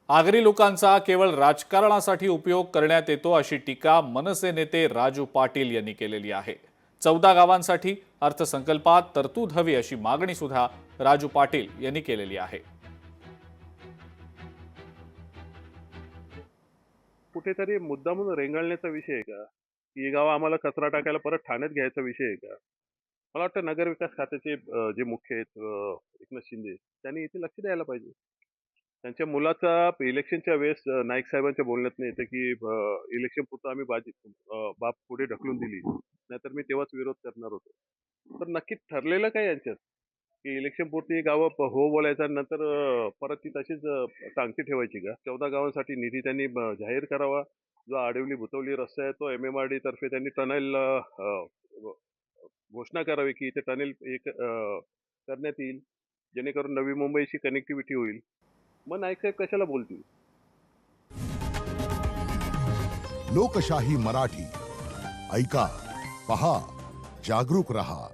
आगरी लोकांचा केवळ राजकारणासाठी उपयोग करण्यात येतो अशी टीका मनसे नेते राजू पाटील यांनी केलेली आहे। 14 गावांसाठी अर्थसंकल्पात तरतूद हवी अशी मागणी सुद्धा राजू पाटील यांनी केलेली आहे। कुठेतरी मुद्दामून रेंगाळण्याचा विषय आहे का? ही गाव आम्हाला कचरा टाकायला परत ठाण्यात घ्यायचा विषय आहे का? मला वाटतं नगरविकास खात्याचे जे मुख्य आहेत एकनाथ शिंदे त्यांनी इथे लक्ष द्यायला पाहिजे। त्यांच्या मुलाचा इलेक्शनच्या वेळेस नाईक साहेबांच्या बोलण्यात येतं की इलेक्शन पुरतं आम्ही बाप पुढे ढकलून दिली, नाहीतर मी तेव्हाच विरोध करणार होतो। तर नक्की ठरलेलं काय यांच्यात की इलेक्शन पुरती गावं हो बोलायचा, नंतर परत ती तशीच टांगती ठेवायची का? 14 गावांसाठी निधी त्यांनी जाहीर करावा। जो आडिवली भुतवली रस्ता आहे तो MMRD तर्फे त्यांनी टनेल घोषणा करावी की इथे टनेल करण्यात येईल, जेणेकरून नवी मुंबईची कनेक्टिव्हिटी होईल। मग नाईक साहेब कशाला बोलतील? लोकशाही मराठी ऐका, पहा, जागरूक रहा।